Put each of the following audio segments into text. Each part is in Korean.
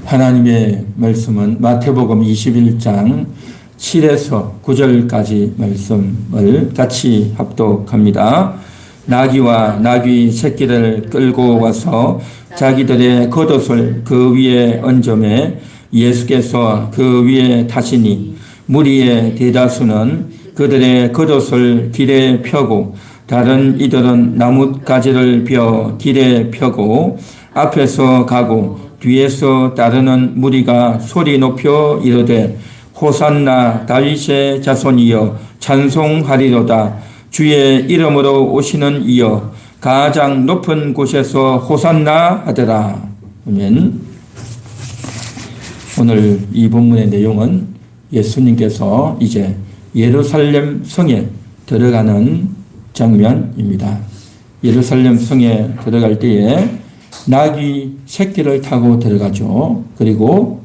하나님의 말씀은 마태복음 21장 7에서 9절까지 말씀을 같이 합독합니다. 나귀와 나귀 새끼를 끌고 와서 자기들의 겉옷을 그 위에 얹음에 예수께서 그 위에 타시니 무리의 대다수는 그들의 겉옷을 길에 펴고 다른 이들은 나뭇가지를 베어 길에 펴고 앞에서 가고 뒤에서 따르는 무리가 소리 높여 이르되 호산나 다윗의 자손이여 찬송하리로다. 주의 이름으로 오시는 이여 가장 높은 곳에서 호산나 하더라. 아멘. 오늘 이 본문의 내용은 예수님께서 이제 예루살렘 성에 들어가는 장면입니다. 예루살렘 성에 들어갈 때에 나귀 새끼를 타고 들어가죠. 그리고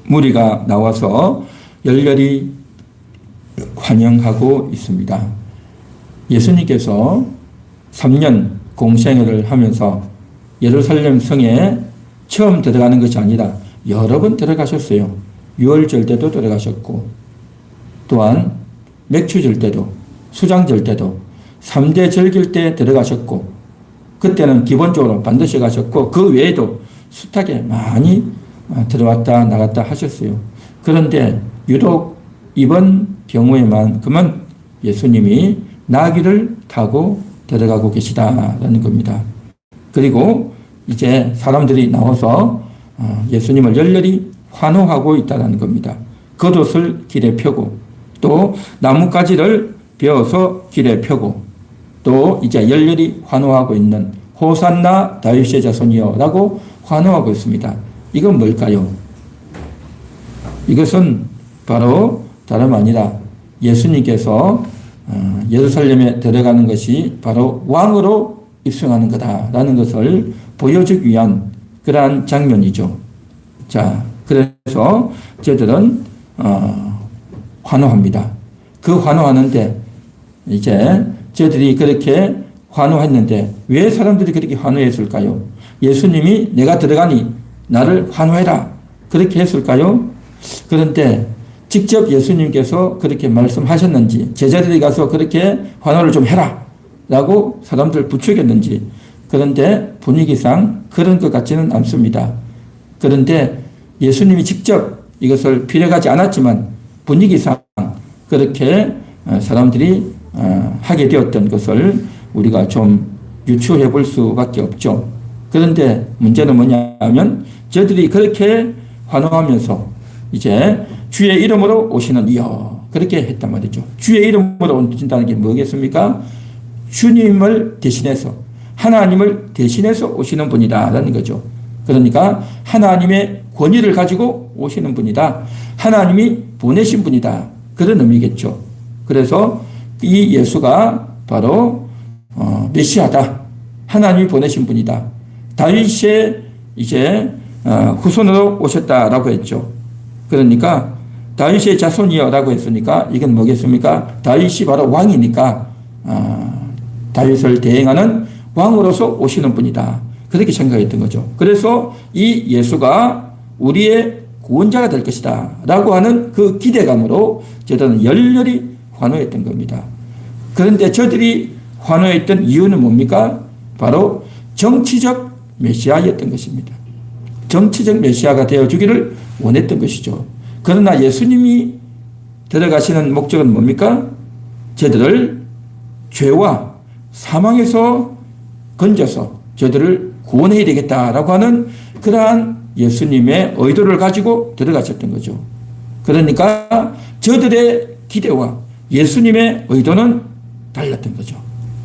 무리가 나와서 열렬히 환영하고 있습니다. 예수님께서 3년 공생애를 하면서 예루살렘 성에 처음 들어가는 것이 아니라 여러 번 들어가셨어요. 유월절 때도 들어가셨고 또한 맥추절 때도 수장절 때도 3대 절길 때 들어가셨고 그때는 기본적으로 반드시 가셨고 그 외에도 숱하게 많이 들어왔다 나갔다 하셨어요. 그런데 유독 이번 경우에만큼은 예수님이 나귀를 타고 들어가고 계시다라는 겁니다. 그리고 이제 사람들이 나와서 예수님을 열렬히 환호하고 있다는 겁니다. 겉옷을 길에 펴고 또 나뭇가지를 베어서 길에 펴고 또 이제 열렬히 환호하고 있는 호산나 다윗의 자손이여 라고 환호하고 있습니다. 이건 뭘까요? 이것은 바로 다름 아니라 예수님께서 예루살렘에 들어가는 것이 바로 왕으로 입성하는 거다라는 것을 보여주기 위한 그러한 장면이죠. 자, 그래서 저들은 환호합니다. 그 환호하는데 이제 저들이 그렇게 환호했는데 왜 사람들이 그렇게 환호했을까요? 예수님이 내가 들어가니 나를 환호해라 그렇게 했을까요? 그런데 직접 예수님께서 그렇게 말씀하셨는지 제자들이 가서 그렇게 환호를 좀 해라 라고 사람들 부추겼는지 그런데 분위기상 그런 것 같지는 않습니다. 그런데 예수님이 직접 이것을 필요하지 않았지만 분위기상 그렇게 사람들이 하게 되었던 것을 우리가 좀 유추해 볼 수밖에 없죠. 그런데 문제는 뭐냐면 저들이 그렇게 환호하면서 이제 주의 이름으로 오시는 이여 그렇게 했단 말이죠. 주의 이름으로 오신다는 게 뭐겠습니까? 주님을 대신해서 하나님을 대신해서 오시는 분이다라는 거죠. 그러니까 하나님의 권위를 가지고 오시는 분이다. 하나님이 보내신 분이다. 그런 의미겠죠. 그래서 이 예수가 바로 메시아다. 하나님이 보내신 분이다. 다윗의 이제 후손으로 오셨다라고 했죠. 그러니까 다윗의 자손이여라고 했으니까 이건 뭐겠습니까? 다윗이 바로 왕이니까 다윗을 대행하는 왕으로서 오시는 분이다. 그렇게 생각했던 거죠. 그래서 이 예수가 우리의 구원자가 될 것이다 라고 하는 그 기대감으로 저들은 열렬히 환호했던 겁니다. 그런데 저들이 환호했던 이유는 뭡니까? 바로 정치적 메시아였던 것입니다. 정치적 메시아가 되어주기를 원했던 것이죠. 그러나 예수님이 들어가시는 목적은 뭡니까? 저들을 죄와 사망에서 건져서 저들을 구원해야 되겠다라고 하는 그러한 예수님의 의도를 가지고 들어가셨던 거죠. 그러니까 저들의 기대와 예수님의 의도는 달랐던 거죠.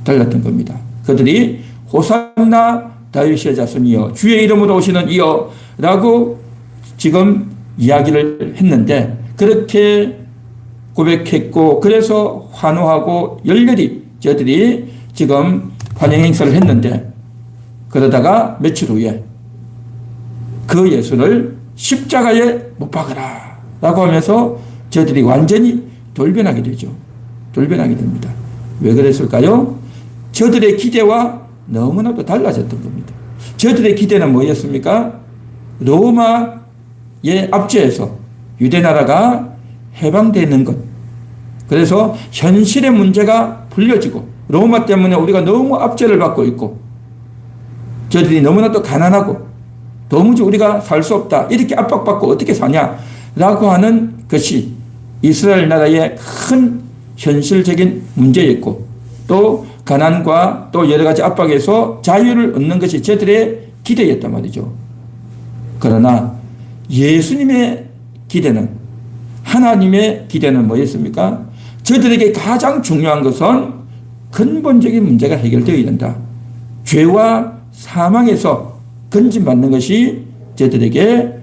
달랐던 겁니다. 그들이 호산나 다윗의 자손이여 주의 이름으로 오시는 이여 라고 지금 이야기를 했는데 그렇게 고백했고 그래서 환호하고 열렬히 저들이 지금 환영 행사를 했는데 그러다가 며칠 후에 그 예수를 십자가에 못 박으라 라고 하면서 저들이 완전히 돌변하게 되죠. 돌변하게 됩니다. 왜 그랬을까요? 저들의 기대와 너무나도 달라졌던 겁니다. 저들의 기대는 뭐였습니까? 로마의 압제에서 유대 나라가 해방되는 것. 그래서 현실의 문제가 풀려지고 로마 때문에 우리가 너무 압제를 받고 있고 저들이 너무나도 가난하고 도무지 우리가 살 수 없다. 이렇게 압박받고 어떻게 사냐라고 하는 것이 이스라엘 나라의 큰 현실적인 문제였고 또 가난과 또 여러 가지 압박에서 자유를 얻는 것이 저들의 기대였단 말이죠. 그러나 예수님의 기대는 하나님의 기대는 뭐였습니까? 저들에게 가장 중요한 것은 근본적인 문제가 해결되어야 된다. 죄와 사망에서 건진받는 것이 저들에게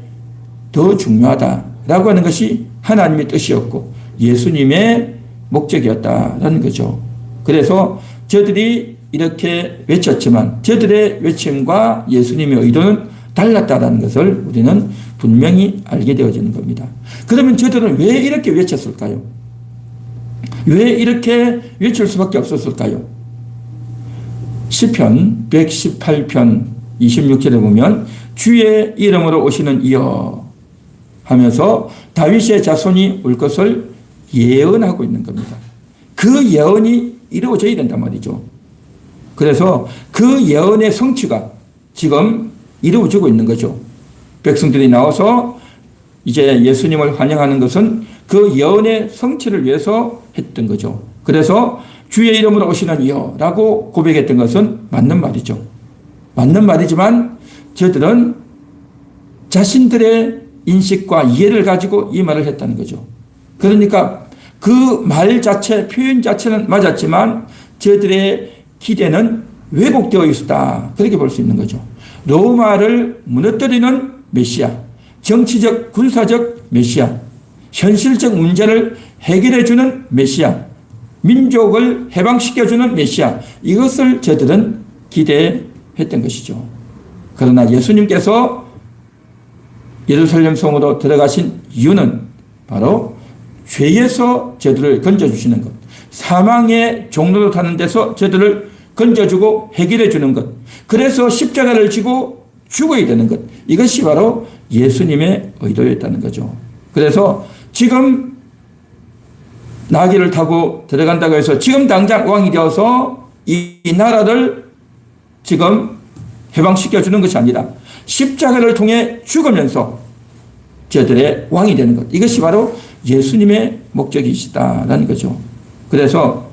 더 중요하다라고 하는 것이 하나님의 뜻이었고 예수님의 목적이었다라는 거죠. 그래서 저들이 이렇게 외쳤지만 저들의 외침과 예수님의 의도는 달랐다는 것을 우리는 분명히 알게 되어지는 겁니다. 그러면 저들은 왜 이렇게 외쳤을까요? 왜 이렇게 외칠 수밖에 없었을까요? 시편 118편 26절에 보면 주의 이름으로 오시는 이여 하면서 다윗의 자손이 올 것을 예언하고 있는 겁니다. 그 예언이 이루어져야 된단 말이죠. 그래서 그 예언의 성취가 지금 이루어지고 있는 거죠. 백성들이 나와서 이제 예수님을 환영하는 것은 그 예언의 성취를 위해서 했던 거죠. 그래서 주의 이름으로 오시는 이여라고 고백했던 것은 맞는 말이죠. 맞는 말이지만 저들은 자신들의 인식과 이해를 가지고 이 말을 했다는 거죠. 그러니까 그 말 자체, 표현 자체는 맞았지만 저들의 기대는 왜곡되어 있었다. 그렇게 볼 수 있는 거죠. 로마를 무너뜨리는 메시아, 정치적, 군사적 메시아, 현실적 문제를 해결해주는 메시아, 민족을 해방시켜주는 메시아, 이것을 저들은 기대했던 것이죠. 그러나 예수님께서 예루살렘 성으로 들어가신 이유는 바로 죄에서 저들을 건져주시는 것, 사망의 종로로 타는 데서 저들을 건져주고 해결해 주는 것, 그래서 십자가를 지고 죽어야 되는 것, 이것이 바로 예수님의 의도였다는 거죠. 그래서 지금 나귀를 타고 들어간다고 해서 지금 당장 왕이 되어서 이 나라를 지금 해방시켜주는 것이 아니라 십자가를 통해 죽으면서 저들의 왕이 되는 것, 이것이 바로 예수님의 목적이시다라는 거죠. 그래서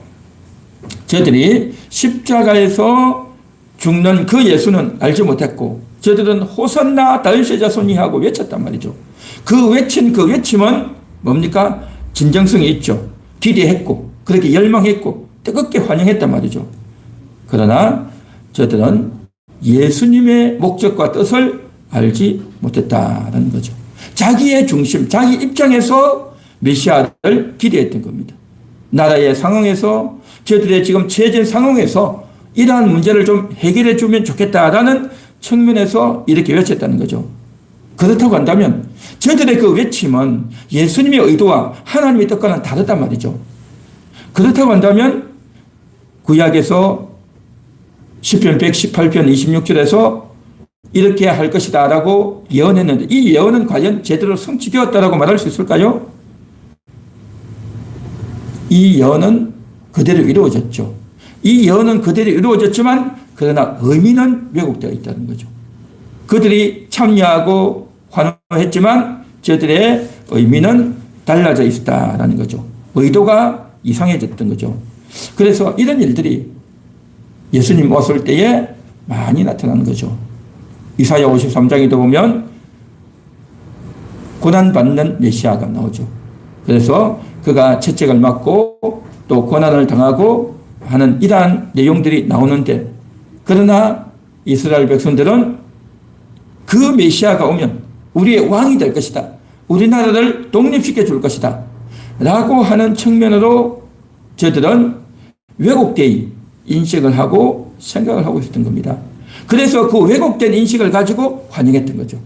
저들이 십자가에서 죽는 그 예수는 알지 못했고 저들은 호산나 다윗의 자손이 하고 외쳤단 말이죠. 그 외친 그 외침은 뭡니까? 진정성이 있죠. 기대했고 그렇게 열망했고 뜨겁게 환영했단 말이죠. 그러나 저들은 예수님의 목적과 뜻을 알지 못했다라는 거죠. 자기의 중심, 자기 입장에서 메시아를 기대했던 겁니다. 나라의 상황에서 저들의 지금 처해진 상황에서 이러한 문제를 좀 해결해 주면 좋겠다라는 측면에서 이렇게 외쳤다는 거죠. 그렇다고 한다면 저들의 그 외침은 예수님의 의도와 하나님의 뜻과는 다르단 말이죠. 그렇다고 한다면 구약에서 시편 118편 26절에서 이렇게 할 것이다 라고 예언했는데 이 예언은 과연 제대로 성취되었다라고 말할 수 있을까요? 이 예언은 그대로 이루어졌죠. 이 예언은 그대로 이루어졌지만 그러나 의미는 왜곡되어 있다는 거죠. 그들이 참여하고 환호했지만 저들의 의미는 달라져 있었다라는 거죠. 의도가 이상해졌던 거죠. 그래서 이런 일들이 예수님 왔을 때에 많이 나타나는 거죠. 이사야 53장에도 보면 고난받는 메시아가 나오죠. 그래서 그가 채찍을 맞고 또 고난을 당하고 하는 이러한 내용들이 나오는데 그러나 이스라엘 백성들은 그 메시아가 오면 우리의 왕이 될 것이다. 우리나라를 독립시켜 줄 것이다. 라고 하는 측면으로 저들은 왜곡되이 인식을 하고 생각을 하고 있었던 겁니다. 그래서 그 왜곡된 인식을 가지고 환영했던 거죠.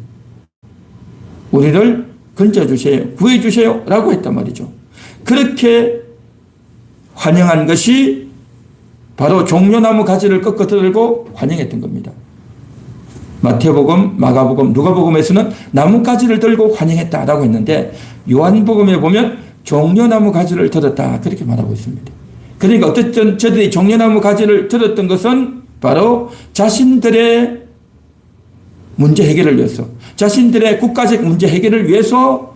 우리를 건져주세요. 구해주세요. 라고 했단 말이죠. 그렇게 환영한 것이 바로 종려나무 가지를 꺾어 들고 환영했던 겁니다. 마태복음, 마가복음, 누가복음에서는 나뭇가지를 들고 환영했다라고 했는데 요한복음에 보면 종려나무 가지를 들었다 그렇게 말하고 있습니다. 그러니까 어쨌든 저들이 종려나무 가지를 들었던 것은 바로 자신들의 문제 해결을 위해서, 자신들의 국가적 문제 해결을 위해서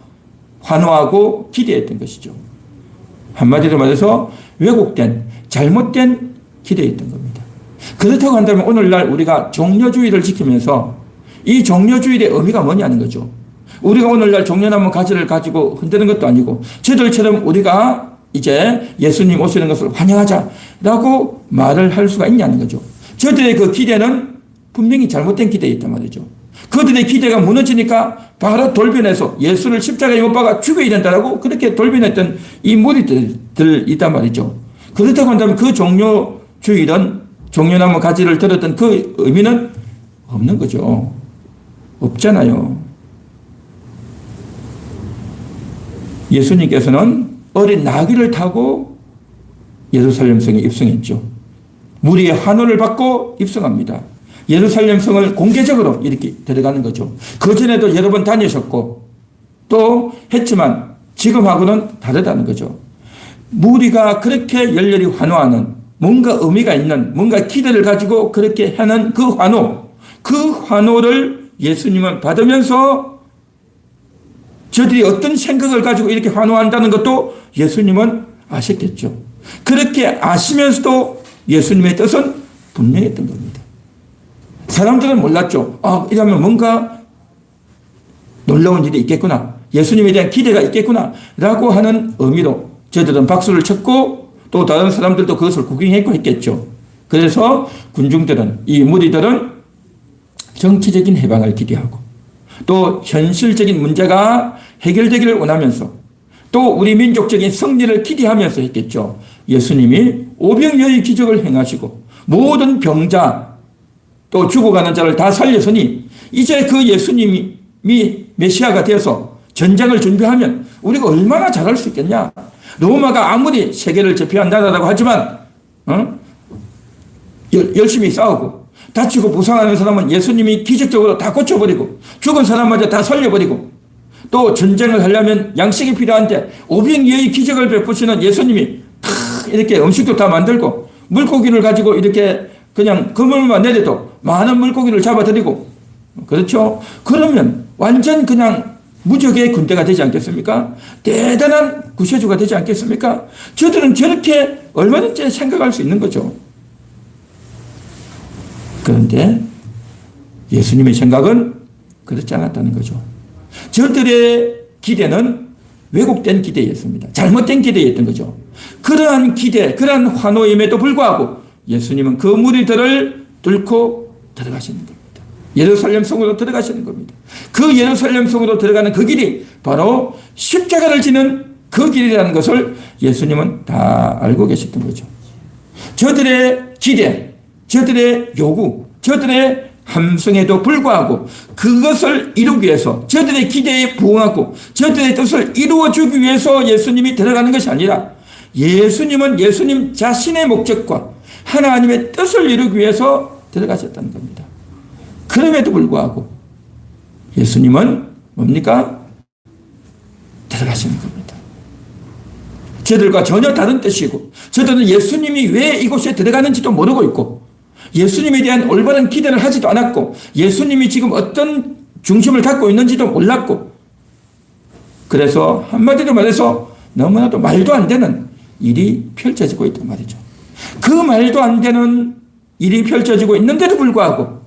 환호하고 기대했던 것이죠. 한마디로 말해서 왜곡된, 잘못된 기대였던 겁니다. 그렇다고 한다면 오늘날 우리가 종려주의를 지키면서 이 종려주의의 의미가 뭐냐는 거죠. 우리가 오늘날 종려나무 가지를 가지고 흔드는 것도 아니고 저들처럼 우리가 이제 예수님 오시는 것을 환영하자라고 말을 할 수가 있냐는 거죠. 저들의 그 기대는 분명히 잘못된 기대였단 말이죠. 그들의 기대가 무너지니까 바로 돌변해서 예수를 십자가에 못 박아 죽여야 된다라고 그렇게 돌변했던 이 무리들 있단 말이죠. 그렇다고 한다면 그 종려주의는 종려나무 가지를 들었던 그 의미는 없는 거죠. 없잖아요. 예수님께서는 어린 나귀를 타고 예루살렘 성에 입성했죠. 무리의 환호를 받고 입성합니다. 예루살렘 성을 공개적으로 이렇게 들어가는 거죠. 그전에도 여러 번 다니셨고 또 했지만 지금하고는 다르다는 거죠. 무리가 그렇게 열렬히 환호하는 뭔가 의미가 있는 뭔가 기대를 가지고 그렇게 하는 그 환호를 예수님은 받으면서 저들이 어떤 생각을 가지고 이렇게 환호한다는 것도 예수님은 아셨겠죠. 그렇게 아시면서도 예수님의 뜻은 분명했던 겁니다. 사람들은 몰랐죠. 이러면 뭔가 놀라운 일이 있겠구나. 예수님에 대한 기대가 있겠구나. 라고 하는 의미로 저들은 박수를 쳤고 또 다른 사람들도 그것을 구경했고 했겠죠. 그래서 군중들은, 이 무리들은 정치적인 해방을 기대하고 또 현실적인 문제가 해결되기를 원하면서 또 우리 민족적인 승리를 기대하면서 했겠죠. 예수님이 오병이어의 기적을 행하시고 모든 병자 또 죽어가는 자를 다 살렸으니 이제 그 예수님이 메시아가 되어서 전쟁을 준비하면 우리가 얼마나 잘할 수 있겠냐. 로마가 아무리 세계를 제패한 나라라고 하지만 열심히 싸우고 다치고 부상하는 사람은 예수님이 기적적으로 다 고쳐버리고 죽은 사람마저 다 살려버리고 또 전쟁을 하려면 양식이 필요한데 오병이어의 기적을 베푸시는 예수님이 이렇게 음식도 다 만들고 물고기를 가지고 이렇게 그냥 그물만 내려도 많은 물고기를 잡아들이고 그렇죠. 그러면 완전 그냥 무적의 군대가 되지 않겠습니까? 대단한 구세주가 되지 않겠습니까? 저들은 저렇게 얼마든지 생각할 수 있는 거죠. 그런데 예수님의 생각은 그렇지 않았다는 거죠. 저들의 기대는 왜곡된 기대였습니다. 잘못된 기대였던 거죠. 그러한 기대, 그러한 환호임에도 불구하고 예수님은 그 무리들을 뚫고 들어가시는 겁니다. 예루살렘 성으로 들어가시는 겁니다. 그 예루살렘 성으로 들어가는 그 길이 바로 십자가를 지는 그 길이라는 것을 예수님은 다 알고 계셨던 거죠. 저들의 기대, 저들의 요구, 저들의 함성에도 불구하고 그것을 이루기 위해서 저들의 기대에 부응하고 저들의 뜻을 이루어주기 위해서 예수님이 들어가는 것이 아니라 예수님은 예수님 자신의 목적과 하나님의 뜻을 이루기 위해서 들어가셨다는 겁니다. 그럼에도 불구하고 예수님은 뭡니까? 들어가시는 겁니다. 저들과 전혀 다른 뜻이고 저들은 예수님이 왜 이곳에 들어가는지도 모르고 있고 예수님에 대한 올바른 기대를 하지도 않았고 예수님이 지금 어떤 중심을 갖고 있는지도 몰랐고 그래서 한마디로 말해서 너무나도 말도 안 되는 일이 펼쳐지고 있단 말이죠. 그 말도 안 되는 일이 펼쳐지고 있는데도 불구하고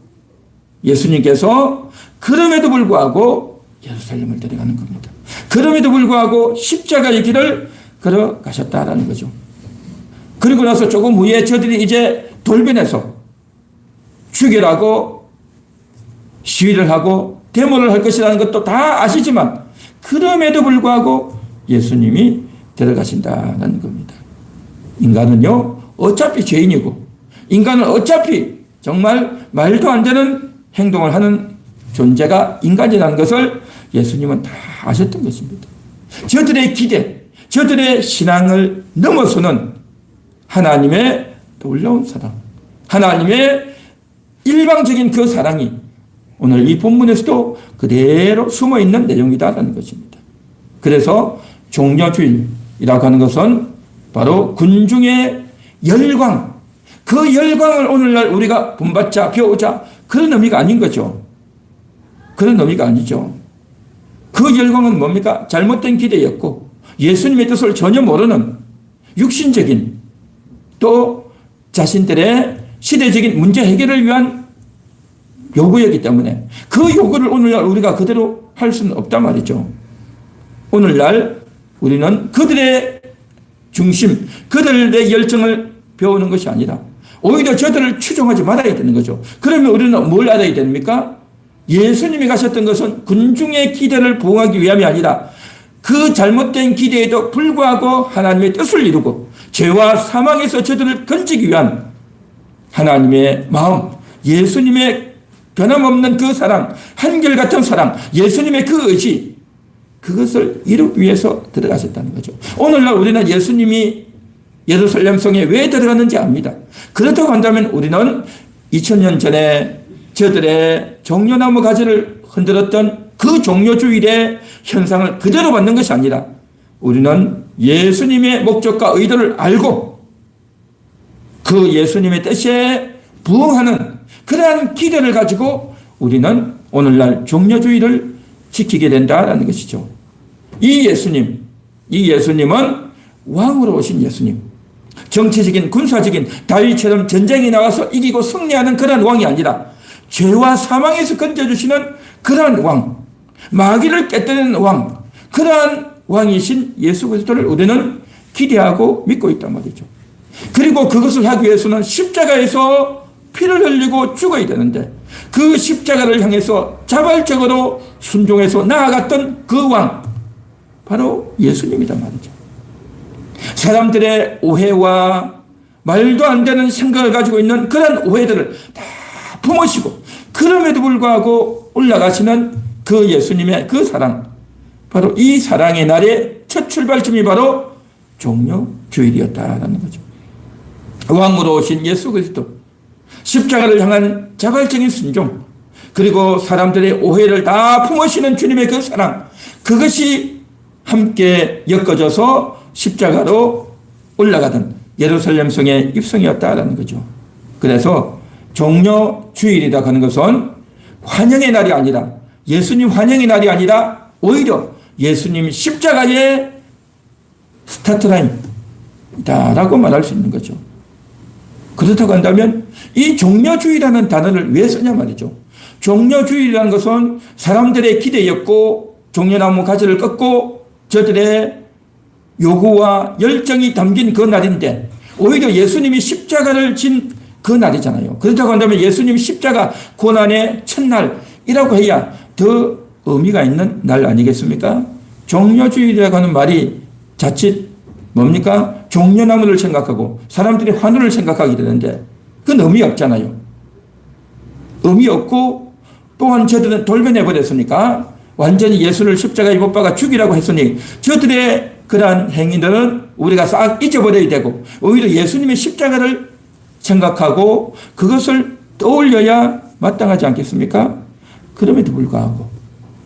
예수님께서 그럼에도 불구하고 예루살렘을 데려가는 겁니다. 그럼에도 불구하고 십자가의 길을 걸어가셨다라는 거죠. 그리고 나서 조금 후에 저들이 이제 돌변해서 죽여라고 시위를 하고 데모를 할 것이라는 것도 다 아시지만 그럼에도 불구하고 예수님이 데려가신다는 겁니다. 인간은요 어차피 죄인이고 인간은 어차피 정말 말도 안 되는 행동을 하는 존재가 인간이라는 것을 예수님은 다 아셨던 것입니다. 저들의 기대, 저들의 신앙을 넘어서는 하나님의 놀라운 사랑, 하나님의 일방적인 그 사랑이 오늘 이 본문에서도 그대로 숨어 있는 내용이다라는 것입니다. 그래서 종려주일이라고 하는 것은 바로 군중의 열광, 그 열광을 오늘날 우리가 본받자, 배우자, 그런 의미가 아닌 거죠. 그런 의미가 아니죠. 그 열광은 뭡니까? 잘못된 기대였고 예수님의 뜻을 전혀 모르는 육신적인 또 자신들의 시대적인 문제 해결을 위한 요구였기 때문에 그 요구를 오늘날 우리가 그대로 할 수는 없단 말이죠. 오늘날 우리는 그들의 중심, 그들의 열정을 배우는 것이 아니라 오히려 저들을 추종하지 말아야 되는 거죠. 그러면 우리는 뭘 알아야 됩니까? 예수님이 가셨던 것은 군중의 기대를 부응하기 위함이 아니라 그 잘못된 기대에도 불구하고 하나님의 뜻을 이루고 죄와 사망에서 저들을 건지기 위한 하나님의 마음, 예수님의 변함없는 그 사랑, 한결같은 사랑, 예수님의 그 의지, 그것을 이루기 위해서 들어가셨다는 거죠. 오늘날 우리는 예수님이 예루살렘 성에 왜 들어갔는지 압니다. 그렇다고 한다면 우리는 2000년 전에 저들의 종려나무 가지를 흔들었던 그 종려주일의 현상을 그대로 받는 것이 아니라 우리는 예수님의 목적과 의도를 알고 그 예수님의 뜻에 부응하는 그러한 기대를 가지고 우리는 오늘날 종려주일을 지키게 된다는 것이죠. 이 예수님은 왕으로 오신 예수님. 정치적인 군사적인 다윗처럼 전쟁에 나가서 이기고 승리하는 그런 왕이 아니라 죄와 사망에서 건져주시는 그러한 왕, 마귀를 깨뜨리는 왕, 그러한 왕이신 예수 그리스도를 우리는 기대하고 믿고 있단 말이죠. 그리고 그것을 하기 위해서는 십자가에서 피를 흘리고 죽어야 되는데 그 십자가를 향해서 자발적으로 순종해서 나아갔던 그 왕, 바로 예수님이란 말이죠. 사람들의 오해와 말도 안 되는 생각을 가지고 있는 그런 오해들을 다 품으시고 그럼에도 불구하고 올라가시는 그 예수님의 그 사랑, 바로 이 사랑의 날의 첫 출발점이 바로 종려주일이었다라는 거죠. 왕으로 오신 예수 그리스도, 십자가를 향한 자발적인 순종, 그리고 사람들의 오해를 다 품으시는 주님의 그 사랑, 그것이 함께 엮어져서 십자가로 올라가던 예루살렘 성의 입성이었다라는 거죠. 그래서 종려주일이라고 하는 것은 환영의 날이 아니라, 예수님 환영의 날이 아니라 오히려 예수님 십자가의 스타트라인이다라고 말할 수 있는 거죠. 그렇다고 한다면 이 종려주일이라는 단어를 왜 쓰냐 말이죠. 종려주일이라는 것은 사람들의 기대였고 종려나무 가지를 꺾고 저들의 요구와 열정이 담긴 그 날인데 오히려 예수님이 십자가를 진 그 날이잖아요. 그렇다고 한다면 예수님 십자가 고난의 첫날이라고 해야 더 의미가 있는 날 아니겠습니까? 종려주일이라고 하는 말이 자칫 뭡니까? 종려나무를 생각하고 사람들이 환호를 생각하게 되는데 그건 의미 없잖아요. 의미 없고 또한 저들은 돌변해버렸으니까 완전히 예수를 십자가에 못 박아 죽이라고 했으니 저들의 그러한 행위들은 우리가 싹 잊어버려야 되고 오히려 예수님의 십자가를 생각하고 그것을 떠올려야 마땅하지 않겠습니까? 그럼에도 불구하고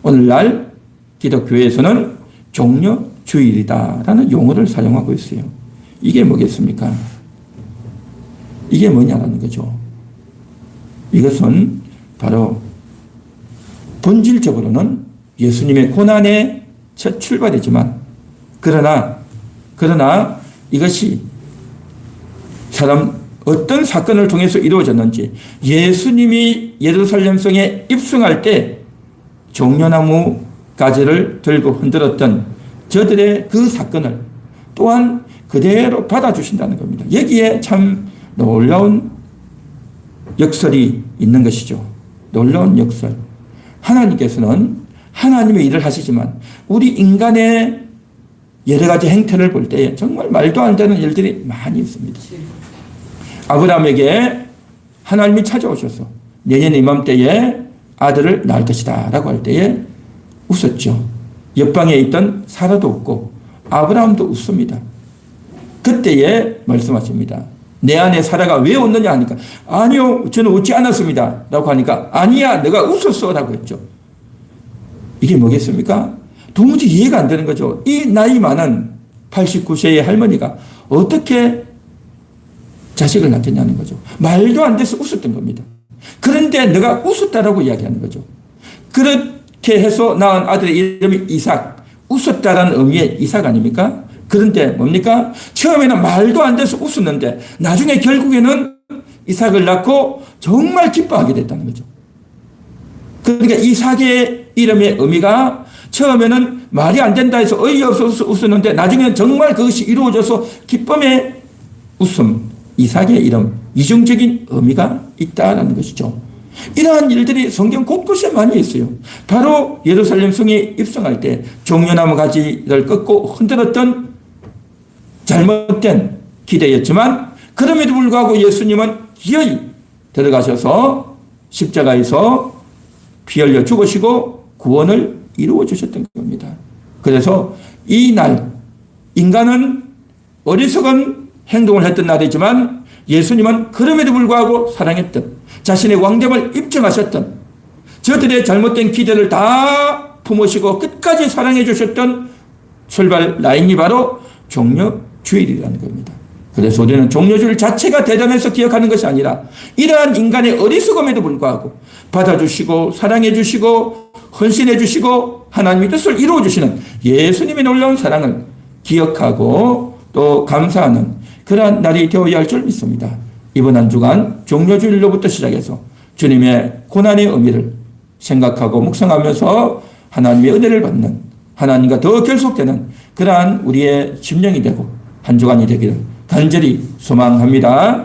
오늘날 기독교에서는 종려주일이다라는 용어를 사용하고 있어요. 이게 뭐겠습니까? 이게 뭐냐라는 거죠. 이것은 바로 본질적으로는 예수님의 고난의 첫 출발이지만 그러나 이것이 어떤 사건을 통해서 이루어졌는지 예수님이 예루살렘 성에 입성할 때 종려나무 가지를 들고 흔들었던 저들의 그 사건을 또한 그대로 받아주신다는 겁니다. 여기에 참 놀라운 역설이 있는 것이죠. 놀라운 역설. 하나님께서는 하나님의 일을 하시지만 우리 인간의 여러 가지 행태를 볼 때 정말 말도 안 되는 일들이 많이 있습니다. 아브라함에게 하나님이 찾아오셔서 내년 이맘때에 아들을 낳을 것이다 라고 할 때에 웃었죠. 옆방에 있던 사라도 웃고 아브라함도 웃습니다. 그때에 말씀하십니다. 내 안에 사라가 왜 웃느냐 하니까 아니요 저는 웃지 않았습니다 라고 하니까 아니야 내가 웃었어 라고 했죠. 이게 뭐겠습니까? 도무지 이해가 안 되는 거죠. 이 나이 많은 89세의 할머니가 어떻게 자식을 낳겠냐는 거죠. 말도 안 돼서 웃었던 겁니다. 그런데 내가 웃었다라고 이야기하는 거죠. 그렇게 해서 낳은 아들의 이름이 이삭, 웃었다라는 의미의 이삭 아닙니까? 그런데 뭡니까? 처음에는 말도 안 돼서 웃었는데 나중에 결국에는 이삭을 낳고 정말 기뻐하게 됐다는 거죠. 그러니까 이삭의 이름의 의미가 처음에는 말이 안 된다 해서 어이없어서 웃었는데 나중에는 정말 그것이 이루어져서 기쁨의 웃음, 이삭의 이름, 이중적인 의미가 있다는 것이죠. 이러한 일들이 성경 곳곳에 많이 있어요. 바로 예루살렘 성에 입성할 때 종려나무 가지를 꺾고 흔들었던 잘못된 기대였지만 그럼에도 불구하고 예수님은 기어이 들어가셔서 십자가에서 피 흘려 죽으시고 구원을 이루어 주셨던 겁니다. 그래서 이 날 인간은 어리석은 행동을 했던 날이지만 예수님은 그럼에도 불구하고 사랑했던 자신의 왕됨을 입증하셨던 저들의 잘못된 기대를 다 품으시고 끝까지 사랑해 주셨던 출발 라인이 바로 종려주일이라는 겁니다. 그래서 우리는 종려주일 자체가 대단해서 기억하는 것이 아니라 이러한 인간의 어리석음에도 불구하고 받아주시고 사랑해 주시고 헌신해 주시고 하나님의 뜻을 이루어 주시는 예수님의 놀라운 사랑을 기억하고 또 감사하는 그러한 날이 되어야 할 줄 믿습니다. 이번 한 주간 종려주일로부터 시작해서 주님의 고난의 의미를 생각하고 묵상하면서 하나님의 은혜를 받는 하나님과 더 결속되는 그러한 우리의 심령이 되고 한 주간이 되기를 간절히 소망합니다.